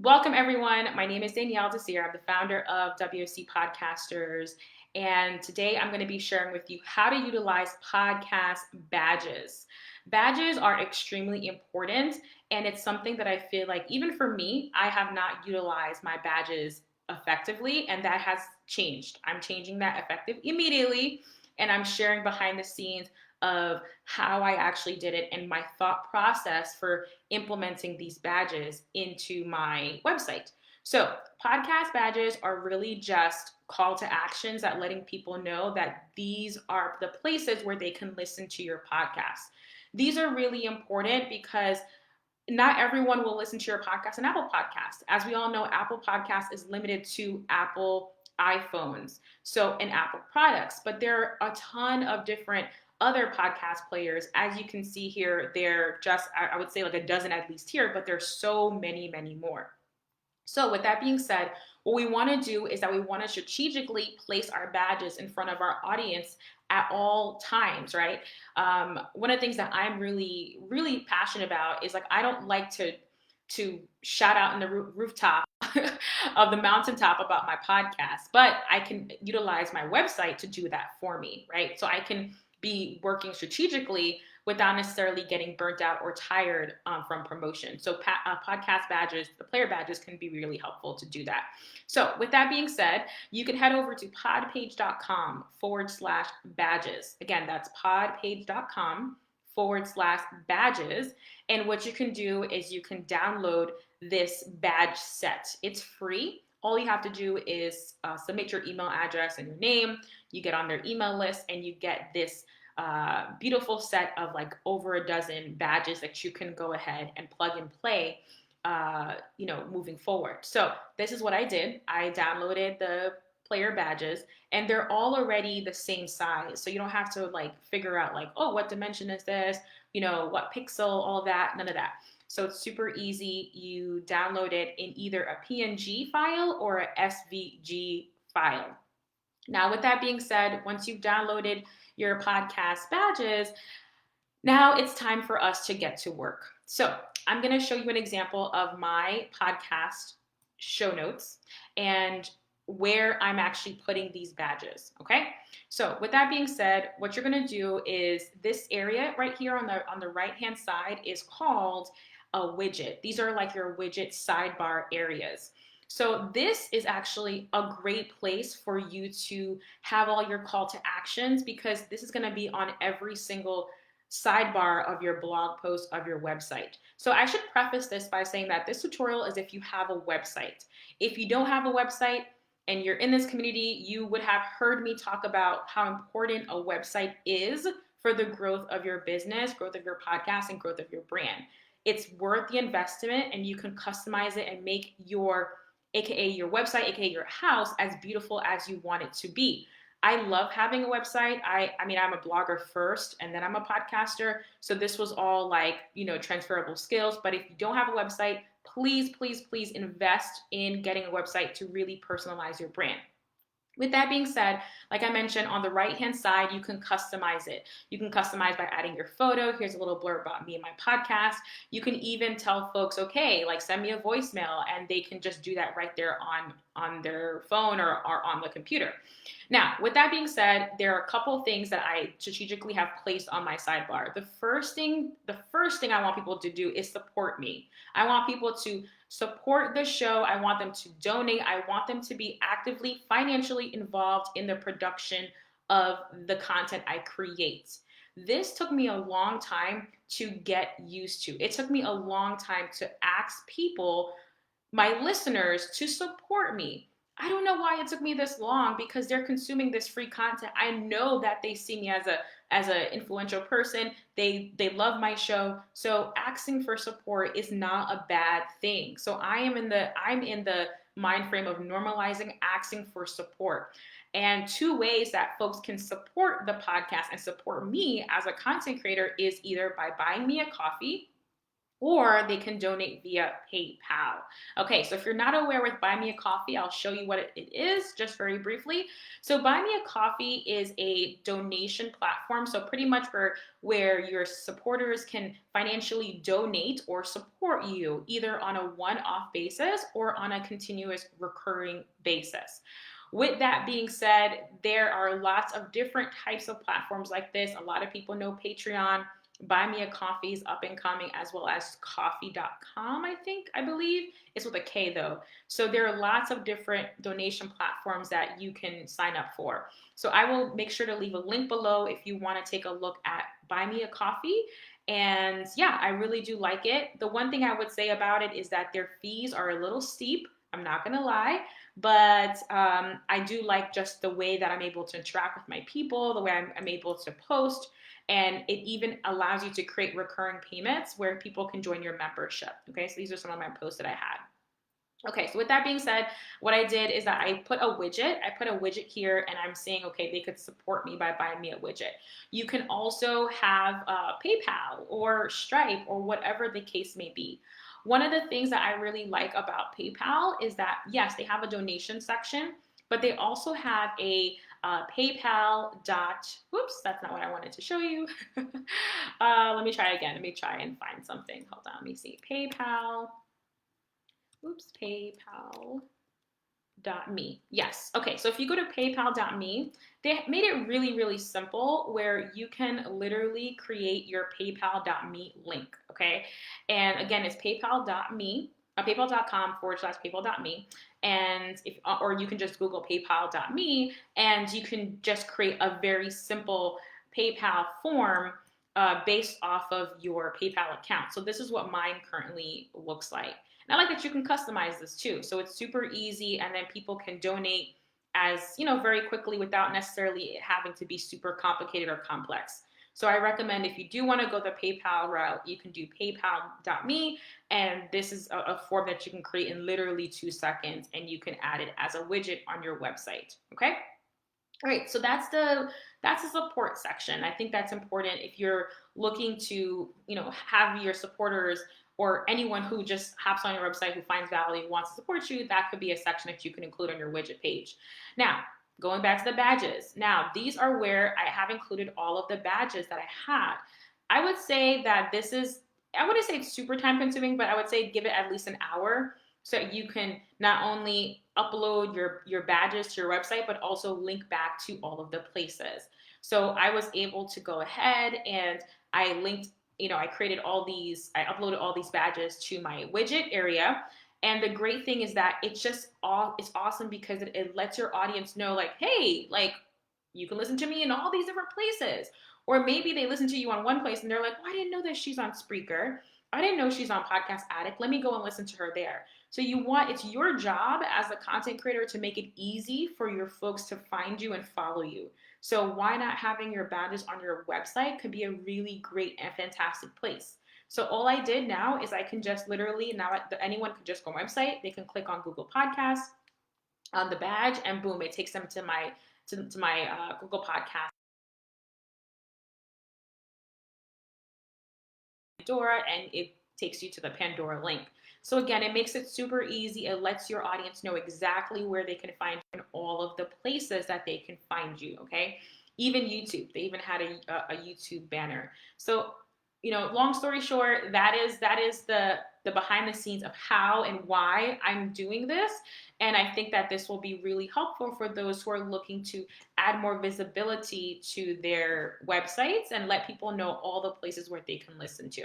Welcome, everyone. My name is Danielle Desir. I'm the founder of WOC Podcasters. And today I'm going to be sharing with you how to utilize podcast badges. Badges are extremely important, and it's something that I feel like, even for me, I have not utilized my badges effectively, and that has changed. I'm changing that effective immediately, and I'm sharing behind the scenes of how I actually did it and my thought process for implementing these badges into my website. So, podcast badges are really just call to actions that letting people know that these are the places where they can listen to your podcast. These are really important because not everyone will listen to your podcast on Apple Podcasts. As we all know, Apple Podcasts is limited to Apple iPhones, so and Apple products, but there are a ton of different other podcast players. As you can see here, they're just, I would say like a dozen at least here, but there's so many, many more. So with that being said, what we want to do is that we want to strategically place our badges in front of our audience at all times, right? One of the things that I'm really, really passionate about is like I don't like to shout out in the rooftop of the mountaintop about my podcast, but I can utilize my website to do that for me, right? So I can be working strategically without necessarily getting burnt out or tired from promotion. So podcast badges, the player badges can be really helpful to do that. So with that being said, you can head over to podpage.com/badges. Again, that's podpage.com/badges. And what you can do is you can download this badge set. It's free. All you have to do is submit your email address and your name. You get on their email list and you get this beautiful set of like over a dozen badges that you can go ahead and plug and play, moving forward. So this is what I did. I downloaded the player badges and they're all already the same size. So you don't have to like figure out like, oh, what dimension is this? What pixel, all that, none of that. So it's super easy. You download it in either a PNG file or a SVG file. Now, with that being said, once you've downloaded your podcast badges, now it's time for us to get to work. So I'm going to show you an example of my podcast show notes and where I'm actually putting these badges, okay? So with that being said, what you're going to do is this area right here on the right-hand side is called a widget. These are like your widget sidebar areas. So this is actually a great place for you to have all your call to actions because this is going to be on every single sidebar of your blog post of your website. So I should preface this by saying that this tutorial is if you have a website. If you don't have a website and you're in this community, you would have heard me talk about how important a website is for the growth of your business, growth of your podcast, and growth of your brand. It's worth the investment and you can customize it and make your AKA your website, AKA your house, as beautiful as you want it to be. I love having a website. I mean, I'm a blogger first and then I'm a podcaster. So this was all like, transferable skills. But if you don't have a website, please, please, please invest in getting a website to really personalize your brand. With that being said, like I mentioned, on the right-hand side, you can customize it. You can customize by adding your photo. Here's a little blurb about me and my podcast. You can even tell folks, okay, like send me a voicemail, and they can just do that right there on their phone or on the computer. Now, with that being said, there are a couple things that I strategically have placed on my sidebar. The first thing I want people to do is support me. I want people to support the show. I want them to donate. I want them to be actively financially involved in the production of the content I create. This took me a long time to get used to. It took me a long time to ask people, my listeners, to support me. I don't know why it took me this long because they're consuming this free content. I know that they see me as an influential person. They love my show. So asking for support is not a bad thing. So I'm in the mind frame of normalizing asking for support. And two ways that folks can support the podcast and support me as a content creator is either by buying me a coffee or they can donate via PayPal. Okay, so if you're not aware with Buy Me a Coffee, I'll show you what it is just very briefly. So Buy Me a Coffee is a donation platform. So pretty much where your supporters can financially donate or support you either on a one-off basis or on a continuous recurring basis. With that being said, there are lots of different types of platforms like this. A lot of people know Patreon. Buy Me a Coffee is up and coming, as well as coffee.com, I believe. It's with a K though. So there are lots of different donation platforms that you can sign up for. So I will make sure to leave a link below if you want to take a look at Buy Me a Coffee. And yeah, I really do like it. The one thing I would say about it is that their fees are a little steep. I'm not going to lie, but I do like just the way that I'm able to interact with my people, the way I'm able to post. And it even allows you to create recurring payments where people can join your membership. Okay, so these are some of my posts that I had. Okay, so with that being said, what I did is that I put a widget here, and I'm saying, okay, they could support me by buying me a widget. You can also have PayPal or Stripe or whatever the case may be. One of the things that I really like about PayPal is that, yes, they have a donation section, but they also have a PayPal dot, whoops, that's not what I wanted to show you. Let me try again. Let me try and find something. Hold on, let me see. PayPal, oops, PayPal.me. Yes. Okay. So if you go to paypal.me, they made it really, really simple where you can literally create your paypal.me link. Okay. And again, it's paypal.me, paypal.com/paypal.me. And or you can just Google paypal.me and you can just create a very simple PayPal form based off of your PayPal account. So this is what mine currently looks like. And I like that you can customize this too. So it's super easy, and then people can donate as, very quickly without necessarily having to be super complicated or complex. So I recommend if you do want to go the PayPal route, you can do paypal.me, and this is a form that you can create in literally 2 seconds, and you can add it as a widget on your website. Okay? All right, so that's the support section. I think that's important if you're looking to, have your supporters or anyone who just hops on your website who finds value, wants to support you, that could be a section that you can include on your widget page. Now, going back to the badges. Now, these are where I have included all of the badges that I had. I would say that I wouldn't say it's super time consuming, but I would say give it at least an hour so you can not only upload your badges to your website, but also link back to all of the places. So I was able to go ahead and I linked, I uploaded all these badges to my widget area. And the great thing is that it's awesome because it lets your audience know, like, hey, like, you can listen to me in all these different places. Or maybe they listen to you on one place and they're like, oh, I didn't know that she's on Spreaker. I didn't know she's on Podcast Addict. Let me go and listen to her there. So it's your job as a content creator to make it easy for your folks to find you and follow you. So why not having your badges on your website could be a really great and fantastic place. So all I did now is I can just anyone can just go on my website. They can click on Google Podcasts on the badge, and boom, it takes them to my Google Podcast Pandora, and it takes you to the Pandora link. So again, it makes it super easy. It lets your audience know exactly where they can find you and all of the places that they can find you. Okay, even YouTube. They even had a YouTube banner. So long story short, that is the behind the scenes of how and why I'm doing this. And I think that this will be really helpful for those who are looking to add more visibility to their websites and let people know all the places where they can listen to.